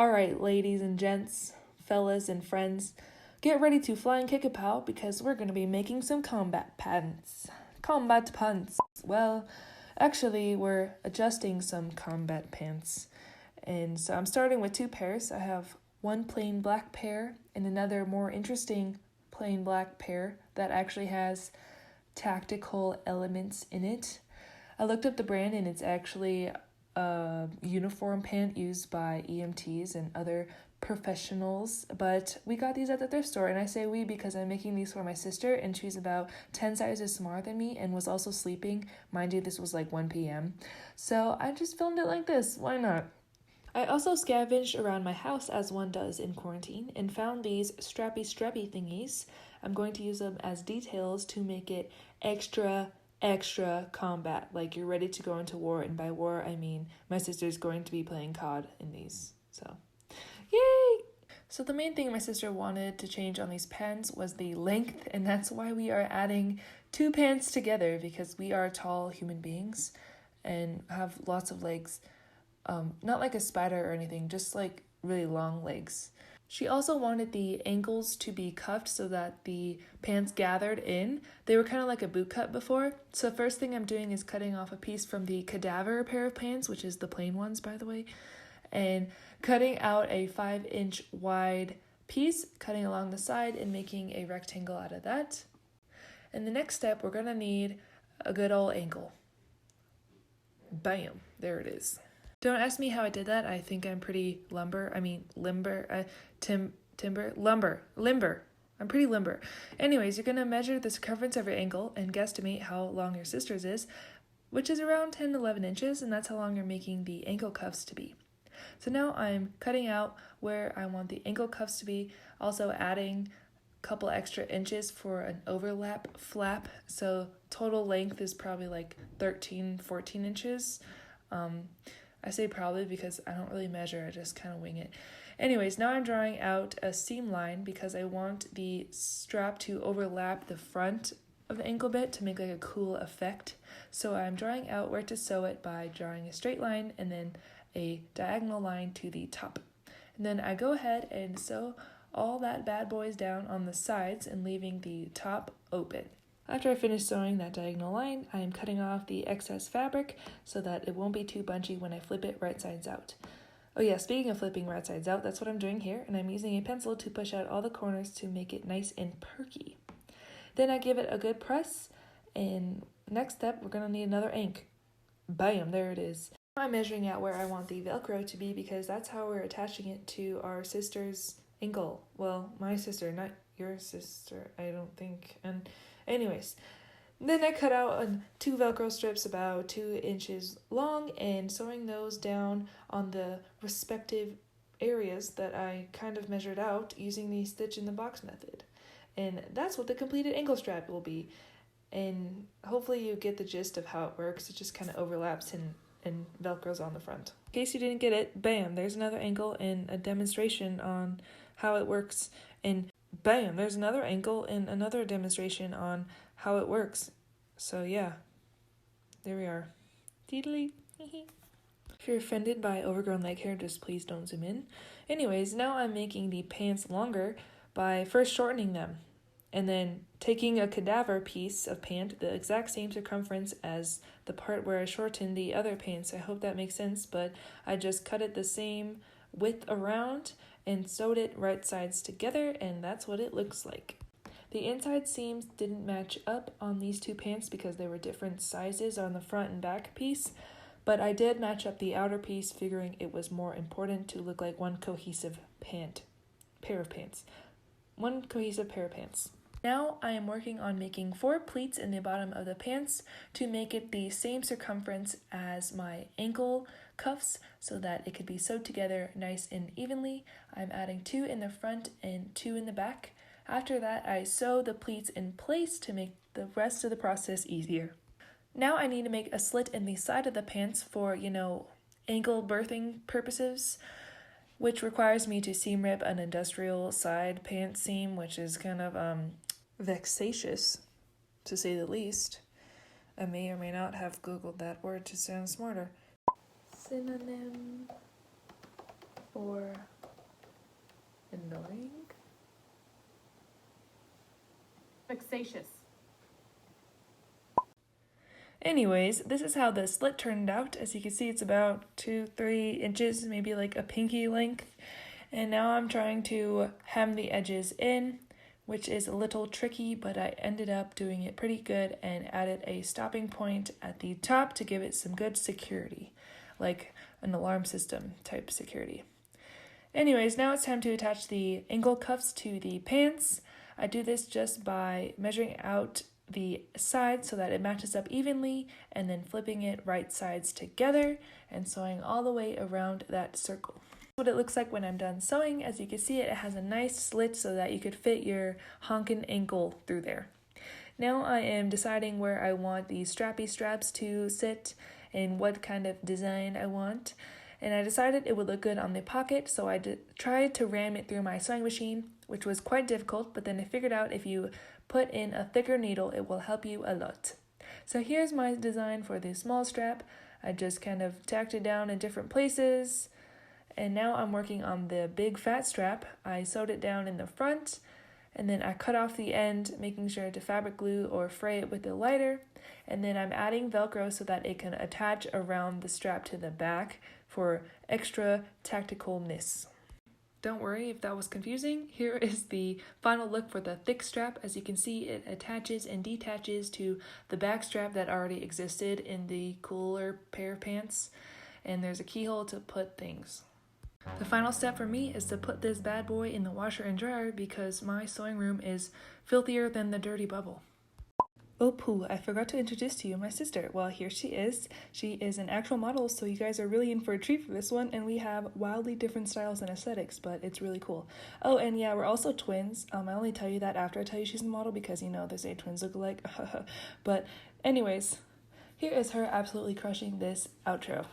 Alright, ladies and gents, fellas and friends, get ready to fly and kick a pow because we're going to be making some combat pants. Combat pants. Well, actually, we're adjusting some combat pants. And so I'm starting with 2 pairs. I have one plain black pair and another more interesting plain black pair that actually has tactical elements in it. I looked up the brand and it's actually a uniform pant used by EMTs and other professionals, but we got these at the thrift store, and I say we because I'm making these for my sister, and she's about 10 sizes smaller than me and was also sleeping. Mind you, this was like 1 p.m. So I just filmed it like this. Why not? I also scavenged around my house as one does in quarantine and found these strappy thingies. I'm going to use them as details to make it extra combat, like you're ready to go into war, and by war I mean my sister's going to be playing COD in these, so yay! So the main thing my sister wanted to change on these pants was the length, and that's why we are adding 2 pants together, because we are tall human beings and have lots of legs, not like a spider or anything, just like really long legs. She also wanted the ankles to be cuffed so that the pants gathered in. They were kind of like a boot cut before. So first thing I'm doing is cutting off a piece from the cadaver pair of pants, which is the plain ones, by the way, and cutting out a 5-inch wide piece, cutting along the side and making a rectangle out of that. And the next step, we're going to need a good old ankle. Bam, there it is. Don't ask me how I did that. I think I'm pretty limber. I'm pretty limber. Anyways, you're going to measure the circumference of your ankle and guesstimate how long your sister's is, which is around 10 to 11 inches, and that's how long you're making the ankle cuffs to be. So now I'm cutting out where I want the ankle cuffs to be, also adding a couple extra inches for an overlap flap. So total length is probably like 13, 14 inches. I say probably because I don't really measure, I just kind of wing it. Anyways, now I'm drawing out a seam line because I want the strap to overlap the front of the ankle bit to make like a cool effect. So I'm drawing out where to sew it by drawing a straight line and then a diagonal line to the top. And then I go ahead and sew all that bad boys down on the sides and leaving the top open. After I finish sewing that diagonal line, I am cutting off the excess fabric so that it won't be too bunchy when I flip it right sides out. Oh yeah, speaking of flipping right sides out, that's what I'm doing here, and I'm using a pencil to push out all the corners to make it nice and perky. Then I give it a good press, and next step, we're going to need another ink. Bam, there it is. I'm measuring out where I want the Velcro to be because that's how we're attaching it to our sister's ankle. Well, my sister, not your sister, I don't think. And anyways, then I cut out 2 Velcro strips about 2 inches long and sewing those down on the respective areas that I kind of measured out using the stitch in the box method. And that's what the completed ankle strap will be. And hopefully you get the gist of how it works. It just kind of overlaps and Velcros on the front. In case you didn't get it, bam, there's another ankle and a demonstration on how it works. And bam, there's another ankle and another demonstration on how it works. So yeah, there we are. Deedly. If you're offended by overgrown leg hair, just please don't zoom in. Anyways, now I'm making the pants longer by first shortening them and then taking a cadaver piece of pant, the exact same circumference as the part where I shortened the other pants. I hope that makes sense, but I just cut it the same width around and sewed it right sides together, and that's what it looks like. The inside seams didn't match up on these 2 pants because they were different sizes on the front and back piece, but I did match up the outer piece, figuring it was more important to look like one cohesive pair of pants. Now I am working on making 4 pleats in the bottom of the pants to make it the same circumference as my ankle cuffs so that it could be sewed together nice and evenly. I'm adding 2 in the front and 2 in the back. After that, I sew the pleats in place to make the rest of the process easier. Now I need to make a slit in the side of the pants for, ankle birthing purposes, which requires me to seam rip an industrial side pant seam, which is kind of vexatious, to say the least. I may or may not have Googled that word to sound smarter. Synonym for Annoying. Vexatious. Anyways, this is how the slit turned out. As you can see, it's about 2-3 inches, maybe like a pinky length. And now I'm trying to hem the edges in, which is a little tricky, but I ended up doing it pretty good and added a stopping point at the top to give it some good security, like an alarm system type security. Anyways, now it's time to attach the ankle cuffs to the pants. I do this just by measuring out the side so that it matches up evenly and then flipping it right sides together and sewing all the way around that circle. What it looks like when I'm done sewing. As you can see, it has a nice slit so that you could fit your honkin' ankle through there. Now I am deciding where I want the strappy straps to sit and what kind of design I want. And I decided it would look good on the pocket, so I tried to ram it through my sewing machine, which was quite difficult, but then I figured out if you put in a thicker needle, it will help you a lot. So here's my design for the small strap. I just kind of tacked it down in different places. And now I'm working on the big fat strap. I sewed it down in the front, and then I cut off the end, making sure to fabric glue or fray it with a lighter. And then I'm adding Velcro so that it can attach around the strap to the back for extra tacticalness. Don't worry if that was confusing. Here is the final look for the thick strap. As you can see, it attaches and detaches to the back strap that already existed in the cooler pair of pants. And there's a keyhole to put things. The final step for me is to put this bad boy in the washer and dryer because my sewing room is filthier than the dirty bubble. Oh poo, I forgot to introduce to you my sister. Well, here she is. She is an actual model, so you guys are really in for a treat for this one, and we have wildly different styles and aesthetics, but it's really cool. Oh, and yeah, we're also twins. I only tell you that after I tell you she's a model because, you know, they say twins look alike. But anyways, here is her absolutely crushing this outro.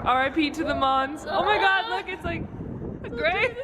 RIP to the Mons. Oh my god, look, it's like gray.